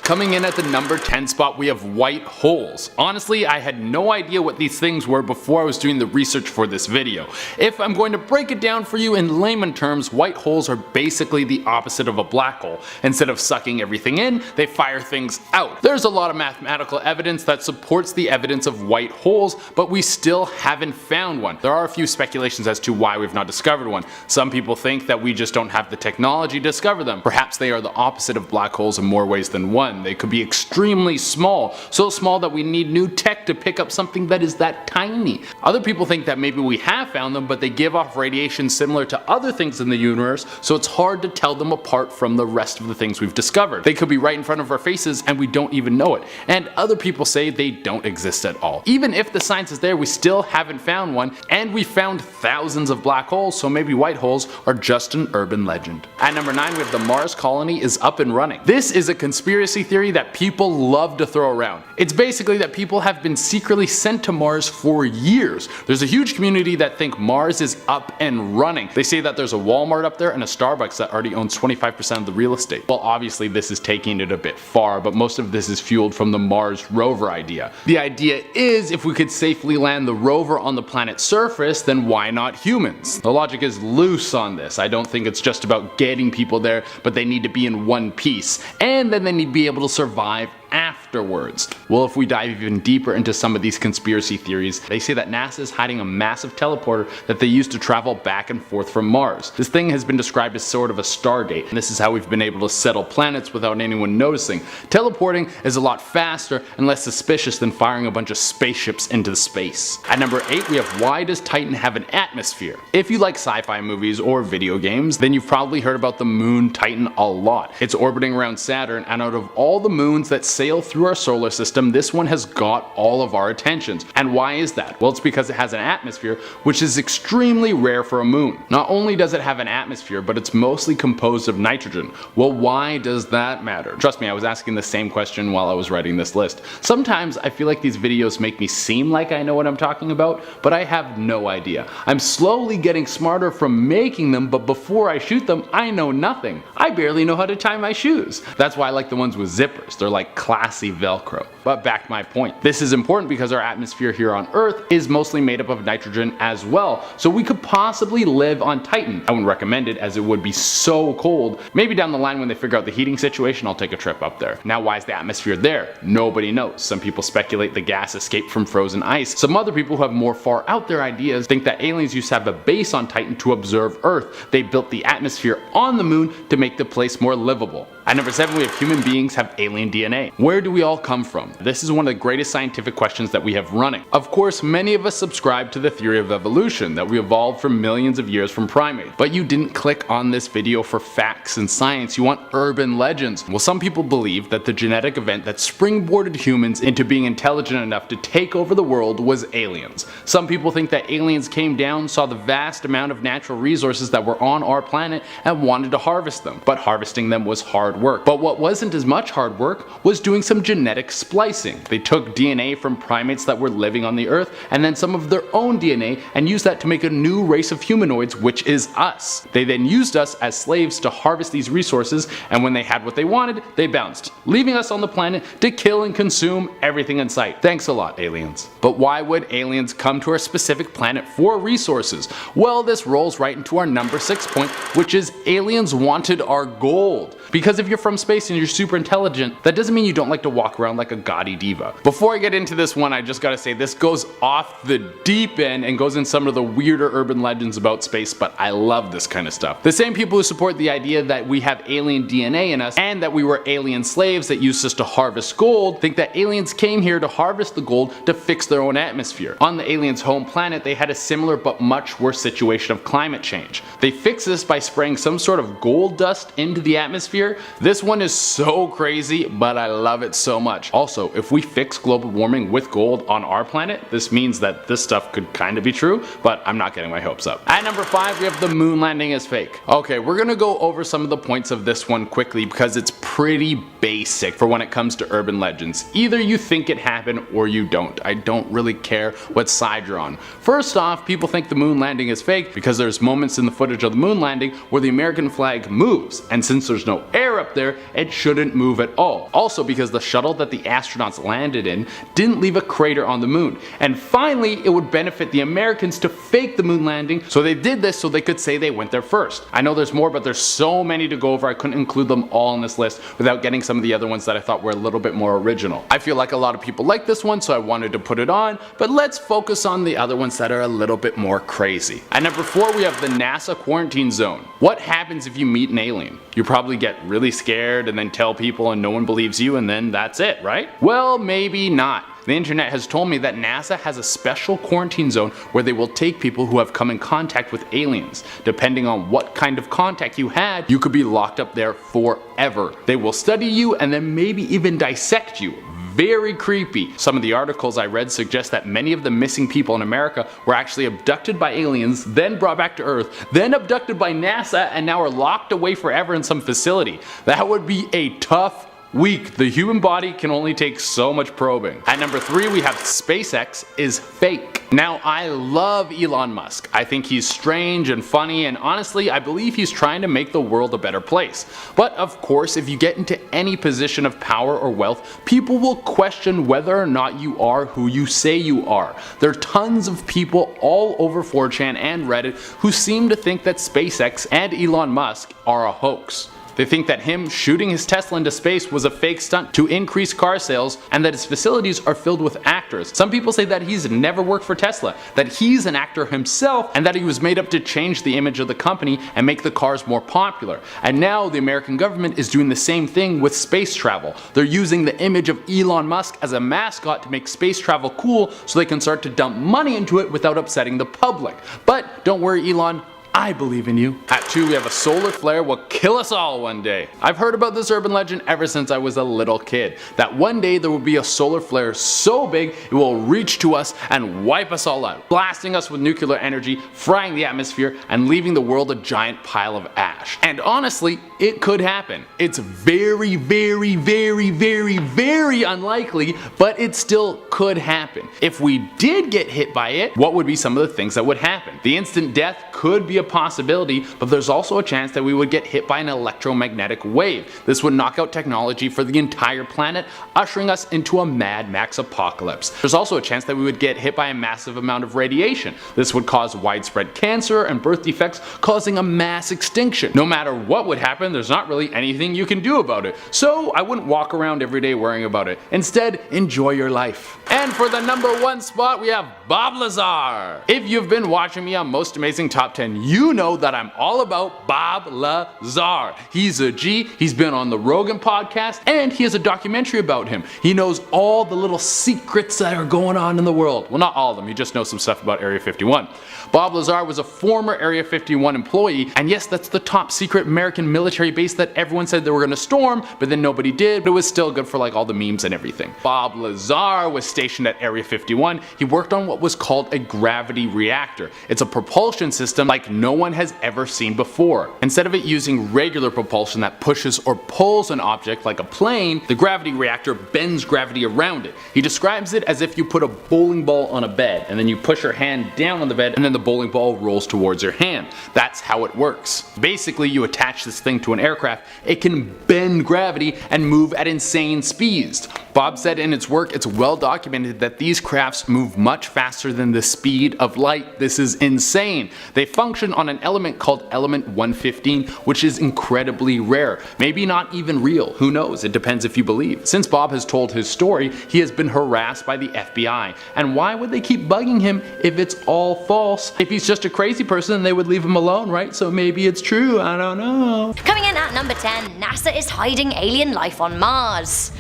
Coming in at the number 10 spot, we have white holes. Honestly, I had no idea what these things were before I was doing the research for this video. If I'm going to break it down for you in layman terms, white holes are basically the opposite of a black hole. Instead of sucking everything in, they fire things out. There's a lot of mathematical evidence that supports the evidence of white holes, but we still haven't found one. There are a few speculations as to why we've not discovered one. Some people think that we just don't have the technology to discover them. Perhaps they are the opposite of black holes in more ways than one. They could be extremely small, so small that we need new tech to pick up something that is that tiny. Other people think that maybe we have found them, but they give off radiation similar to other things in the universe, so it's hard to tell them apart from the rest of the things we've discovered. They could be right in front of our faces and we don't even know it. And other people say they don't exist at all. Even if the science is there, we still haven't found one, and we found thousands of black holes, so maybe white holes are just an urban legend. At number 9, we have the Mars colony is up and running. This is a conspiracy theory that people love to throw around. It's basically that people have been secretly sent to Mars for years. There's a huge community that think Mars is up and running. They say that there's a Walmart up there and a Starbucks that already owns 25% of the real estate. Well, obviously this is taking it a bit far, but most of this is fueled from the Mars rover idea. The idea is, if we could safely land the rover on the planet's surface, then why not humans? The logic is loose on this. I don't think it's just about getting people there, but they need to be in one piece, and then they need to be able to survive afterwards. Well, if we dive even deeper into some of these conspiracy theories, they say that NASA is hiding a massive teleporter that they use to travel back and forth from Mars. This thing has been described as sort of a Stargate, and this is how we've been able to settle planets without anyone noticing. Teleporting is a lot faster and less suspicious than firing a bunch of spaceships into space. At number 8, we have why does Titan have an atmosphere? If you like sci-fi movies or video games, then you've probably heard about the moon Titan a lot. It's orbiting around Saturn, and out of all the moons that sail through our solar system, this one has got all of our attentions. And why is that? Well, it's because it has an atmosphere, which is extremely rare for a moon. Not only does it have an atmosphere, but it's mostly composed of nitrogen. Well, why does that matter? Trust me, I was asking the same question while I was writing this list. Sometimes I feel like these videos make me seem like I know what I'm talking about, but I have no idea. I'm slowly getting smarter from making them, but before I shoot them, I know nothing. I barely know how to tie my shoes. That's why I like the ones with zippers. They're like classy Velcro. But back to my point. This is important because our atmosphere here on Earth is mostly made up of nitrogen as well, so we could possibly live on Titan. I wouldn't recommend it as it would be so cold. Maybe down the line when they figure out the heating situation, I'll take a trip up there. Now, why is the atmosphere there? Nobody knows. Some people speculate the gas escaped from frozen ice. Some other people who have more far out there ideas think that aliens used to have a base on Titan to observe Earth. They built the atmosphere on the moon to make the place more livable. At number 7, we have human beings have alien DNA. Where do we all come from? This is one of the greatest scientific questions that we have running. Of course, many of us subscribe to the theory of evolution, that we evolved from millions of years from primates. But you didn't click on this video for facts and science, you want urban legends. Well, some people believe that the genetic event that springboarded humans into being intelligent enough to take over the world was aliens. Some people think that aliens came down, saw the vast amount of natural resources that were on our planet, and wanted to harvest them. But harvesting them was hard work. But what wasn't as much hard work was doing some genetic splicing. They took DNA from primates that were living on the Earth and then some of their own DNA and used that to make a new race of humanoids, which is us. They then used us as slaves to harvest these resources, and when they had what they wanted, they bounced, leaving us on the planet to kill and consume everything in sight. Thanks a lot, aliens. But why would aliens come to our specific planet for resources? Well, this rolls right into our number 6 point, which is aliens wanted our gold. Because if you're from space and you're super intelligent, that doesn't mean you don't like to walk around like a gaudy diva. Before I get into this one, I just gotta say this goes off the deep end and goes in some of the weirder urban legends about space, but I love this kind of stuff. The same people who support the idea that we have alien DNA in us and that we were alien slaves that used us to harvest gold think that aliens came here to harvest the gold to fix their own atmosphere. On the aliens' home planet, they had a similar but much worse situation of climate change. They fixed this by spraying some sort of gold dust into the atmosphere. This one is so crazy, but I love it so much. Also, if we fix global warming with gold on our planet, this means that this stuff could kind of be true, but I'm not getting my hopes up. At number 5, we have the moon landing is fake. Okay, we're gonna go over some of the points of this one quickly because it's pretty basic for when it comes to urban legends. Either you think it happened or you don't. I don't really care what side you're on. First off, people think the moon landing is fake because there's moments in the footage of the moon landing where the American flag moves, and since there's no air up there, it shouldn't move at all. Also because the shuttle that the astronauts landed in didn't leave a crater on the moon. And finally, it would benefit the Americans to fake the moon landing, so they did this so they could say they went there first. I know there's more, but there's so many to go over, I couldn't include them all in this list without getting some of the other ones that I thought were a little bit more original. I feel like a lot of people like this one, so I wanted to put it on, but let's focus on the other ones that are a little bit more crazy. At number 4, we have the NASA quarantine zone. What happens if you meet an alien? You probably get really scared and then tell people and no one believes you, and then that's it, right? Well, maybe not. The internet has told me that NASA has a special quarantine zone where they will take people who have come in contact with aliens. Depending on what kind of contact you had, you could be locked up there forever. They will study you and then maybe even dissect you. Very creepy. Some of the articles I read suggest that many of the missing people in America were actually abducted by aliens, then brought back to Earth, then abducted by NASA, and now are locked away forever in some facility. That would be a tough week. The human body can only take so much probing. At number 3, we have SpaceX is fake. Now, I love Elon Musk. I think he's strange and funny, and honestly, I believe he's trying to make the world a better place. But of course, if you get into any position of power or wealth, people will question whether or not you are who you say you are. There are tons of people all over 4chan and Reddit who seem to think that SpaceX and Elon Musk are a hoax. They think that him shooting his Tesla into space was a fake stunt to increase car sales, and that his facilities are filled with actors. Some people say that he's never worked for Tesla, that he's an actor himself, and that he was made up to change the image of the company and make the cars more popular. And now the American government is doing the same thing with space travel. They're using the image of Elon Musk as a mascot to make space travel cool so they can start to dump money into it without upsetting the public. But don't worry, Elon, I believe in you. At 2, we have a solar flare will kill us all one day. I've heard about this urban legend ever since I was a little kid, that one day there will be a solar flare so big it will reach to us and wipe us all out, blasting us with nuclear energy, frying the atmosphere, and leaving the world a giant pile of ash. And honestly, it could happen. It's very, very, very, very, very unlikely, but it still could happen. If we did get hit by it, what would be some of the things that would happen? The instant death could be a possibility, but there's also a chance that we would get hit by an electromagnetic wave. This would knock out technology for the entire planet, ushering us into a Mad Max apocalypse. There's also a chance that we would get hit by a massive amount of radiation. This would cause widespread cancer and birth defects, causing a mass extinction. No matter what would happen, there's not really anything you can do about it. So I wouldn't walk around every day worrying about it. Instead, enjoy your life. And for the number 1 spot, we have Bob Lazar. If you've been watching me on Most Amazing Top 10, you know that I'm all about Bob Lazar. He's a G, he's been on the Rogan podcast, and he has a documentary about him. He knows all the little secrets that are going on in the world. Well, not all of them, he just knows some stuff about Area 51. Bob Lazar was a former Area 51 employee, and yes, that's the top secret American military base that everyone said they were gonna storm, but then nobody did, but it was still good for like all the memes and everything. Bob Lazar was stationed at Area 51. He worked on what was called a gravity reactor. It's a propulsion system like no one has ever seen before. Instead of it using regular propulsion that pushes or pulls an object like a plane, the gravity reactor bends gravity around it. He describes it as if you put a bowling ball on a bed and then you push your hand down on the bed and then the bowling ball rolls towards your hand. That's how it works. Basically, you attach this thing to an aircraft, it can bend gravity and move at insane speeds. Bob said in its work it's well documented that these crafts move much faster than the speed of light. This is insane. They function on an element called element 115, which is incredibly rare. Maybe not even real, who knows, it depends if you believe. Since Bob has told his story, he has been harassed by the FBI. And why would they keep bugging him if it's all false? If he's just a crazy person, they would leave him alone, right? So maybe it's true, I don't know. Coming in at number 10, NASA is hiding alien life on Mars.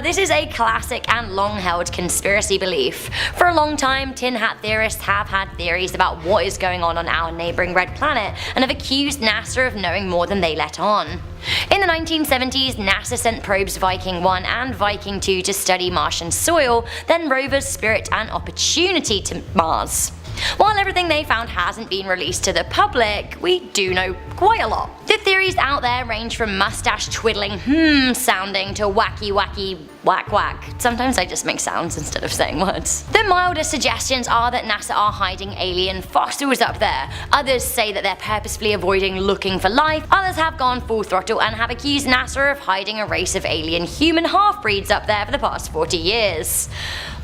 This is a classic and long-held conspiracy belief. For a long time, tin hat theorists have had theories about what is going on our neighbouring red planet and have accused NASA of knowing more than they let on. In the 1970s, NASA sent probes Viking 1 and Viking 2 to study Martian soil, then rovers Spirit and Opportunity to Mars. While everything they found hasn't been released to the public, we do know quite a lot. The theories out there range from mustache twiddling sounding to wacky whack whack. Sometimes I just make sounds instead of saying words. The milder suggestions are that NASA are hiding alien fossils up there. Others say that they're purposefully avoiding looking for life. Others have gone full throttle and have accused NASA of hiding a race of alien human half-breeds up there for the past 40 years.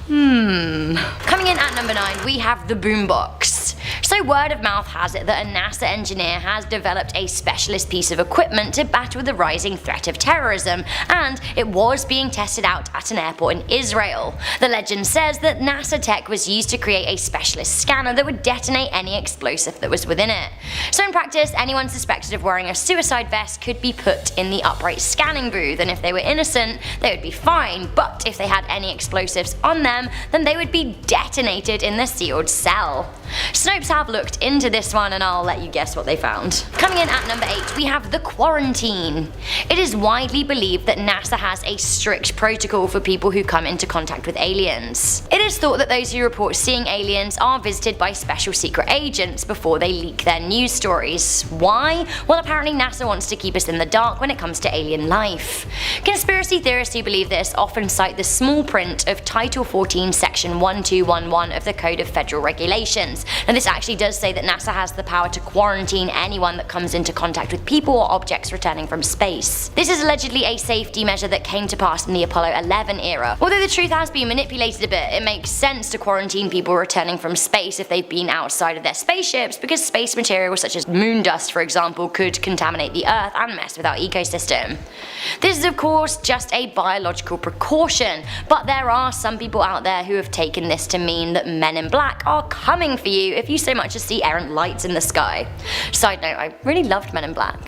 Coming in at number 9, we have the boombox. So word of mouth has it that a NASA engineer has developed a specialist piece of equipment to battle the rising threat of terrorism, and it was being tested out at an airport in Israel. The legend says that NASA tech was used to create a specialist scanner that would detonate any explosive that was within it. So in practice, anyone suspected of wearing a suicide vest could be put in the upright scanning booth, and if they were innocent, they would be fine, but if they had any explosives on them, then they would be detonated in the sealed cell. Snopes have looked into this one, and I'll let you guess what they found. Coming in at number 8, we have the quarantine. It is widely believed that NASA has a strict protocol for people who come into contact with aliens. It is thought that those who report seeing aliens are visited by special secret agents before they leak their news stories. Why? Well, apparently NASA wants to keep us in the dark when it comes to alien life. Conspiracy theorists who believe this often cite the small print of Title 14 Section 1211 of the Code of Federal Regulations. And this actually does say that NASA has the power to quarantine anyone that comes into contact with people or objects returning from space. This is allegedly a safety measure that came to pass in the Apollo 11 era. Although the truth has been manipulated a bit, it makes sense to quarantine people returning from space if they've been outside of their spaceships, because space materials such as moon dust, for example, could contaminate the Earth and mess with our ecosystem. This is of course just a biological precaution, but there are some people out there who have taken this to mean that Men in Black are coming for you if you so much as see errant lights in the sky. Side note, I really loved Men in Black.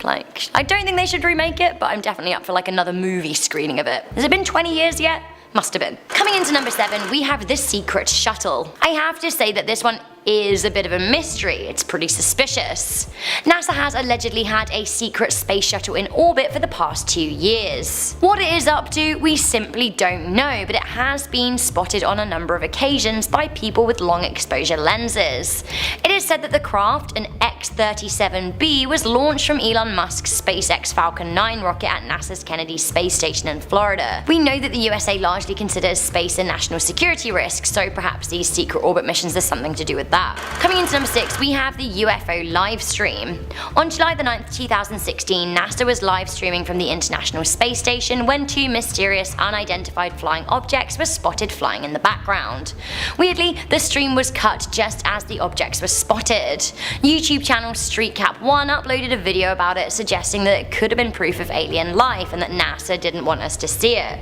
I don't think they should remake it, but I'm definitely up for another movie screening of it. Has it been 20 years yet? Must have been. Coming into number 7, we have the secret shuttle. I have to say that this one is a bit of a mystery. It's pretty suspicious. NASA has allegedly had a secret space shuttle in orbit for the past 2 years. What it is up to, we simply don't know, but it has been spotted on a number of occasions by people with long exposure lenses. It is said that the craft, an X-37B, was launched from Elon Musk's SpaceX Falcon 9 rocket at NASA's Kennedy Space Station in Florida. We know that the USA largely considers space a national security risk, so perhaps these secret orbit missions have something to do with that. Coming into number 6, we have the UFO live stream. On July the 9th, 2016, NASA was live streaming from the International Space Station when 2 mysterious unidentified flying objects were spotted flying in the background. Weirdly, the stream was cut just as the objects were spotted. YouTube channel StreetCap1 uploaded a video about it, suggesting that it could have been proof of alien life and that NASA didn't want us to see it.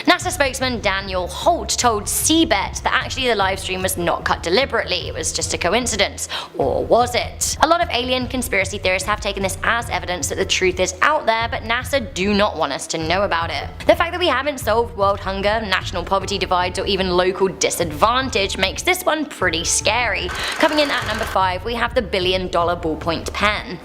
NASA spokesman Daniel Holt told CBET that actually the live stream was not cut deliberately, it was just a coincidence. Or was it? A lot of alien conspiracy theorists have taken this as evidence that the truth is out there, but NASA do not want us to know about it. The fact that we haven't solved world hunger, national poverty divides, or even local disadvantage makes this one pretty scary. Coming in at number 5, we have the $1 billion ballpoint pen.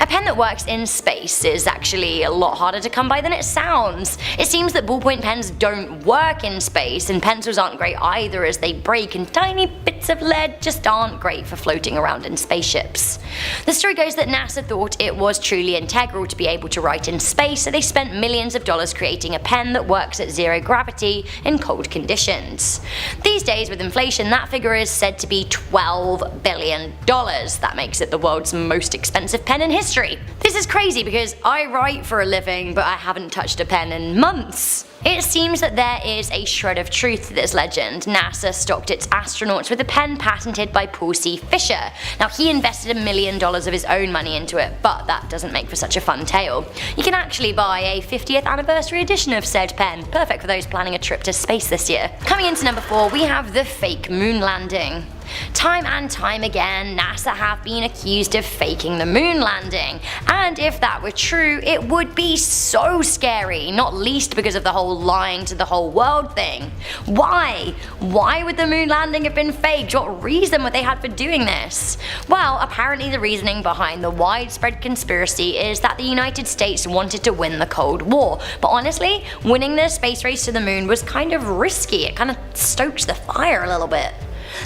A pen that works in space is actually a lot harder to come by than it sounds. It seems that ballpoint pens don't work in space, and pencils aren't great either as they break, and tiny bits of lead just aren't great for floating around in spaceships. The story goes that NASA thought it was truly integral to be able to write in space, so they spent millions of dollars creating a pen that works at zero gravity in cold conditions. These days, with inflation, that figure is said to be $12 billion. That makes it the world's most expensive pen in history. This is crazy because I write for a living, but I haven't touched a pen in months. It seems that there is a shred of truth to this legend. NASA stocked its astronauts with a pen patented by Paul C. Fisher. Now, he invested $1 million of his own money into it, but that doesn't make for such a fun tale. You can actually buy a 50th anniversary edition of said pen, perfect for those planning a trip to space this year. Coming into number 4, we have the fake moon landing. Time and time again, NASA have been accused of faking the moon landing, and if that were true, it would be so scary, not least because of the whole lying to the whole world thing. Why? Why would the moon landing have been faked? What reason would they have for doing this? Well, apparently the reasoning behind the widespread conspiracy is that the United States wanted to win the Cold War, but honestly, winning the space race to the moon was kind of risky. It kind of stoked the fire a little bit.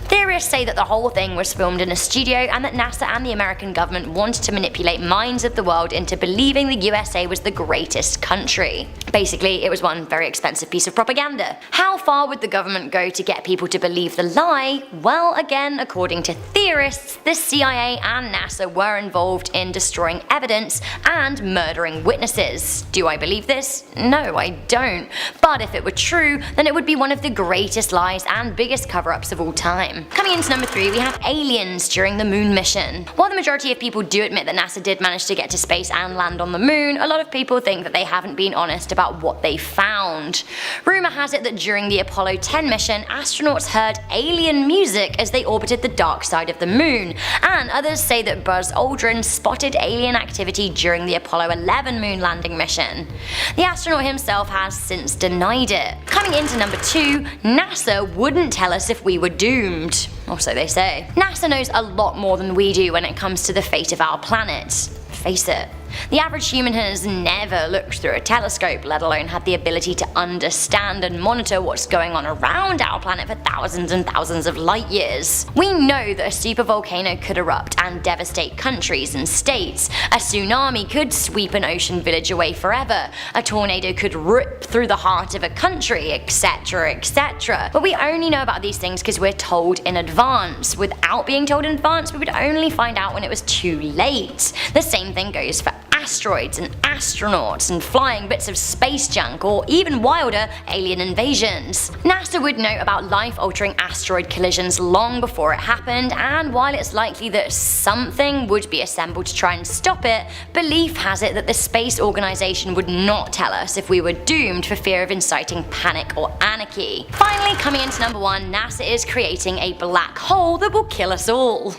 Theorists say that the whole thing was filmed in a studio and that NASA and the American government wanted to manipulate minds of the world into believing the USA was the greatest country. Basically, it was one very expensive piece of propaganda. How far would the government go to get people to believe the lie? Well, again, according to theorists, the CIA and NASA were involved in destroying evidence and murdering witnesses. Do I believe this? No, I don't. But if it were true, then it would be one of the greatest lies and biggest cover-ups of all time. Coming into number 3, we have aliens during the moon mission. While the majority of people do admit that NASA did manage to get to space and land on the moon, a lot of people think that they haven't been honest about what they found. Rumor has it that during the Apollo 10 mission, astronauts heard alien music as they orbited the dark side of the moon, and others say that Buzz Aldrin spotted alien activity during the Apollo 11 moon landing mission. The astronaut himself has since denied it. Coming into number 2, NASA wouldn't tell us if we were doomed. Or so they say. NASA knows a lot more than we do when it comes to the fate of our planet. Face it. The average human has never looked through a telescope, let alone had the ability to understand and monitor what's going on around our planet for thousands and thousands of light years. We know that a supervolcano could erupt and devastate countries and states. A tsunami could sweep an ocean village away forever. A tornado could rip through the heart of a country, etc, etc. But we only know about these things because we're told in advance. Without being told in advance, we would only find out when it was too late. The same thing goes for asteroids and astronauts and flying bits of space junk, or even wilder, alien invasions. NASA would know about life-altering asteroid collisions long before it happened, and while it's likely that something would be assembled to try and stop it, belief has it that the space organization would not tell us if we were doomed for fear of inciting panic or anarchy. Finally, coming into number 1, NASA is creating a black hole that will kill us all.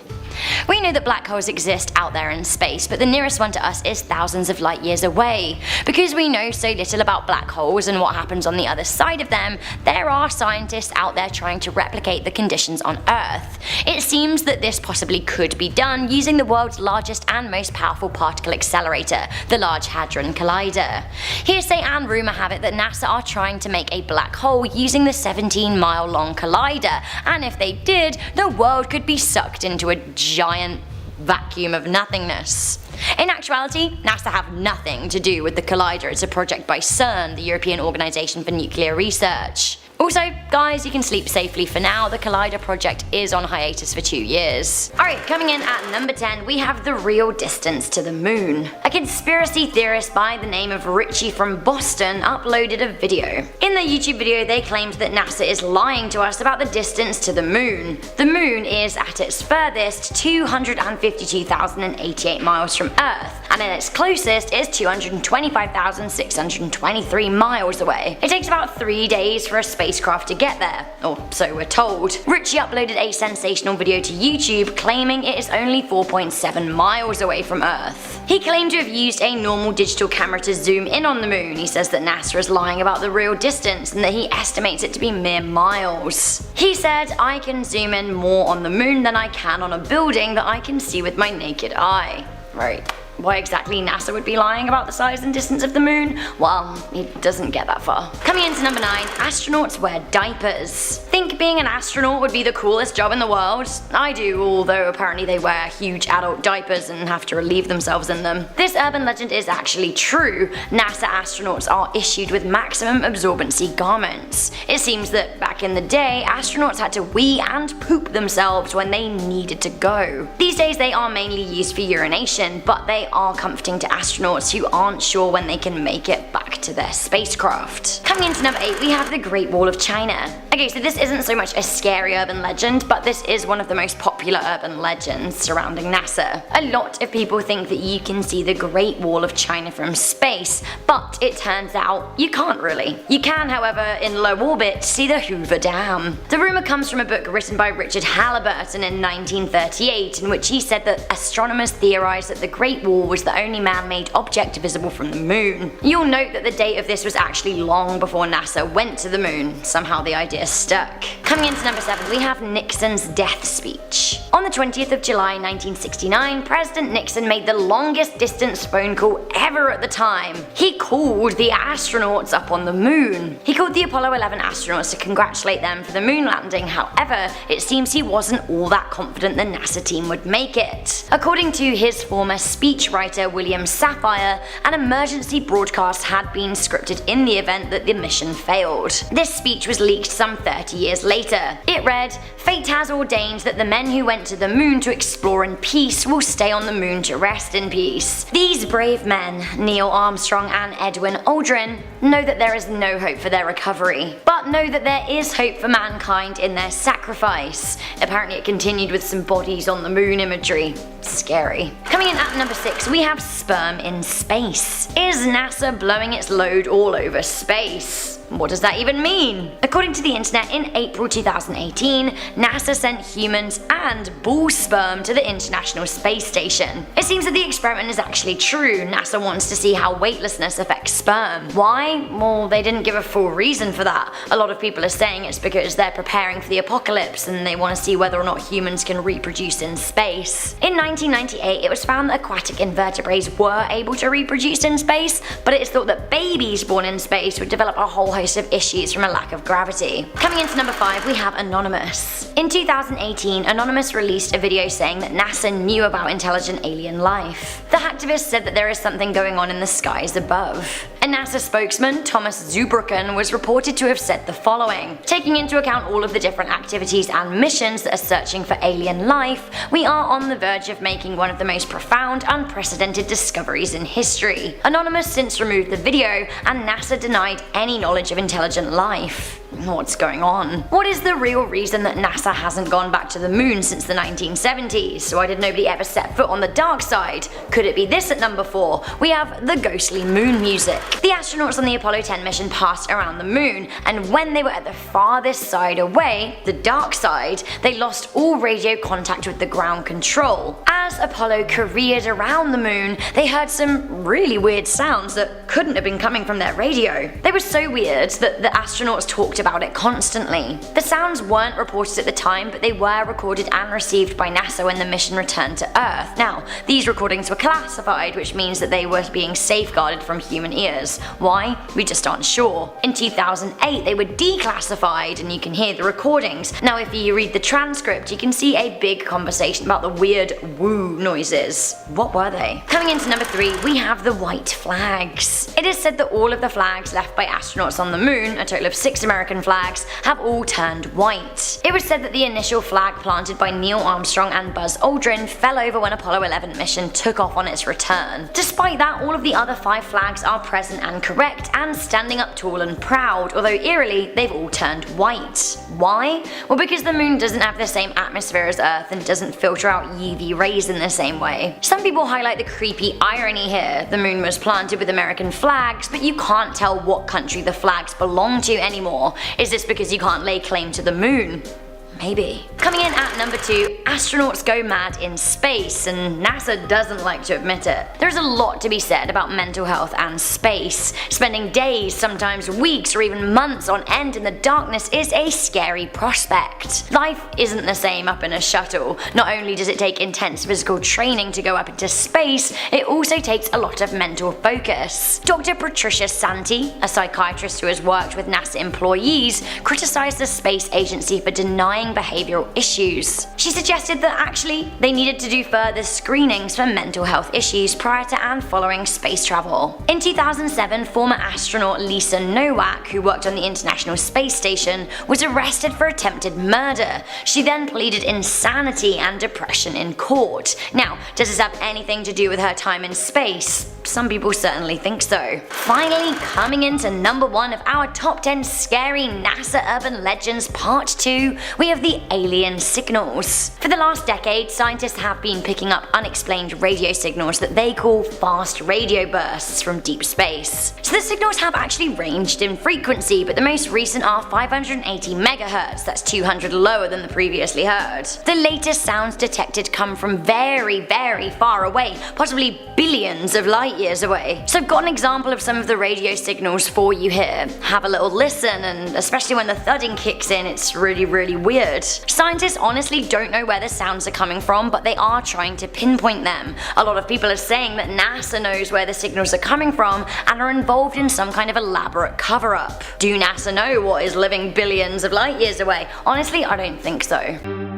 We know that black holes exist out there in space, but the nearest one to us is thousands of light years away. Because we know so little about black holes and what happens on the other side of them, there are scientists out there trying to replicate the conditions on Earth. It seems that this possibly could be done using the world's largest and most powerful particle accelerator, the Large Hadron Collider. Hearsay and rumour have it that NASA are trying to make a black hole using the 17-mile-long collider, and if they did, the world could be sucked into a giant vacuum of nothingness. In actuality, NASA have nothing to do with the collider. It's a project by CERN, the European Organisation for Nuclear Research. Also, guys, you can sleep safely for now. The Collider project is on hiatus for 2 years. Alright, coming in at number 10, we have the real distance to the moon. A conspiracy theorist by the name of Richie from Boston uploaded a video. In the YouTube video, they claimed that NASA is lying to us about the distance to the moon. The moon is, at its furthest, 252,088 miles from Earth, and at its closest is 225,623 miles away. It takes about 3 days for a spacecraft to get there, or so we're told. Richie uploaded a sensational video to YouTube claiming it is only 4.7 miles away from Earth. He claimed to have used a normal digital camera to zoom in on the moon. He says that NASA is lying about the real distance and that he estimates it to be mere miles. He said, "I can zoom in more on the moon than I can on a building that I can see with my naked eye." Right. Why exactly NASA would be lying about the size and distance of the moon? Well, it doesn't get that far. Coming into number 9, astronauts wear diapers. Think being an astronaut would be the coolest job in the world? I do, although apparently they wear huge adult diapers and have to relieve themselves in them. This urban legend is actually true. NASA astronauts are issued with maximum absorbency garments. It seems that back in the day, astronauts had to wee and poop themselves when they needed to go. These days they are mainly used for urination, but they are comforting to astronauts who aren't sure when they can make it back to their spacecraft. Coming into number 8, we have the Great Wall of China. Okay, so this isn't so much a scary urban legend, but this is one of the most popular urban legends surrounding NASA. A lot of people think that you can see the Great Wall of China from space, but it turns out you can't really. You can, however, in low orbit, see the Hoover Dam. The rumour comes from a book written by Richard Halliburton in 1938, in which he said that astronomers theorised that the Great Wall was the only man-made object visible from the moon. You'll note that the date of this was actually long before NASA went to the moon. Somehow the idea stuck. Coming into number 7, we have Nixon's death speech. On the 20th of July 1969, President Nixon made the longest distance phone call ever at the time. He called the astronauts up on the moon. He called the Apollo 11 astronauts to congratulate them for the moon landing. However, it seems he wasn't all that confident the NASA team would make it. According to his former speechwriter William Safire, an emergency broadcast had been scripted in the event that the mission failed. This speech was leaked some 30 years later. It read, "Fate has ordained that the men who went to the moon to explore in peace will stay on the moon to rest in peace. These brave men, Neil Armstrong and Edwin Aldrin, know that there is no hope for their recovery, but know that there is hope for mankind in their sacrifice." Apparently it continued with some bodies on the moon imagery. Scary. Coming in at number 6, we have sperm in space. Is NASA blowing its load all over space? What does that even mean? According to the internet, in April 2018, NASA sent humans and bull sperm to the International Space Station. It seems that the experiment is actually true. NASA wants to see how weightlessness affects sperm. Why? Well, they didn't give a full reason for that. A lot of people are saying it's because they're preparing for the apocalypse and they want to see whether or not humans can reproduce in space. In 1998, it was found that aquatic invertebrates were able to reproduce in space, but it is thought that babies born in space would develop a whole host of issues from a lack of gravity. Coming into number 5, we have Anonymous. In 2018, Anonymous released a video saying that NASA knew about intelligent alien life. The hacktivist said that there is something going on in the skies above. A NASA spokesman, Thomas Zurbuchen, was reported to have said the following: "Taking into account all of the different activities and missions that are searching for alien life, we are on the verge of making one of the most profound, unprecedented discoveries in history." Anonymous since removed the video, and NASA denied any knowledge of intelligent life. What's going on? What is the real reason that NASA hasn't gone back to the moon since the 1970s? Why did nobody ever set foot on the dark side? Could it be this at number 4? We have the ghostly moon music. The astronauts on the Apollo 10 mission passed around the moon, and when they were at the farthest side away, the dark side, they lost all radio contact with the ground control. As Apollo careered around the moon, they heard some really weird sounds that couldn't have been coming from their radio. They were so weird that the astronauts talked about it constantly. The sounds weren't reported at the time, but they were recorded and received by NASA when the mission returned to Earth. Now, these recordings were classified, which means that they were being safeguarded from human ears. Why? We just aren't sure. In 2008, they were declassified, and you can hear the recordings. Now, if you read the transcript, you can see a big conversation about the weird woo noises. What were they? Coming into number 3, we have the white flags. It is said that all of the flags left by astronauts on the moon, a total of 6 American flags, have all turned white. It was said that the initial flag planted by Neil Armstrong and Buzz Aldrin fell over when Apollo 11 mission took off on its return. Despite that, all of the other 5 flags are present and correct and standing up tall and proud, although eerily, they've all turned white. Why? Well, because the moon doesn't have the same atmosphere as Earth and doesn't filter out UV rays in the same way. Some people highlight the creepy irony here. The moon was planted with American flags, but you can't tell what country the flags belong to anymore. Is this because you can't lay claim to the moon? Maybe. Coming in at number 2, astronauts go mad in space, and NASA doesn't like to admit it. There's a lot to be said about mental health and space. Spending days, sometimes weeks, or even months on end in the darkness is a scary prospect. Life isn't the same up in a shuttle. Not only does it take intense physical training to go up into space, it also takes a lot of mental focus. Dr. Patricia Santi, a psychiatrist who has worked with NASA employees, criticized the space agency for denying behavioral issues. She suggested that actually they needed to do further screenings for mental health issues prior to and following space travel. In 2007, former astronaut Lisa Nowak, who worked on the International Space Station, was arrested for attempted murder. She then pleaded insanity and depression in court. Now, does this have anything to do with her time in space? Some people certainly think so. Finally, coming into number 1 of our top 10 scary NASA urban legends part 2, we we have the alien signals. For the last decade, scientists have been picking up unexplained radio signals that they call fast radio bursts from deep space. So the signals have actually ranged in frequency, but the most recent are 580 megahertz, that's 200 lower than the previously heard. The latest sounds detected come from very, very far away, possibly billions of light years away. So I've got an example of some of the radio signals for you here. Have a little listen, and especially when the thudding kicks in, it's really weird. Scientists honestly don't know where the sounds are coming from, but they are trying to pinpoint them. A lot of people are saying that NASA knows where the signals are coming from and are involved in some kind of elaborate cover-up. Do NASA know what is living billions of light years away? Honestly, I don't think so.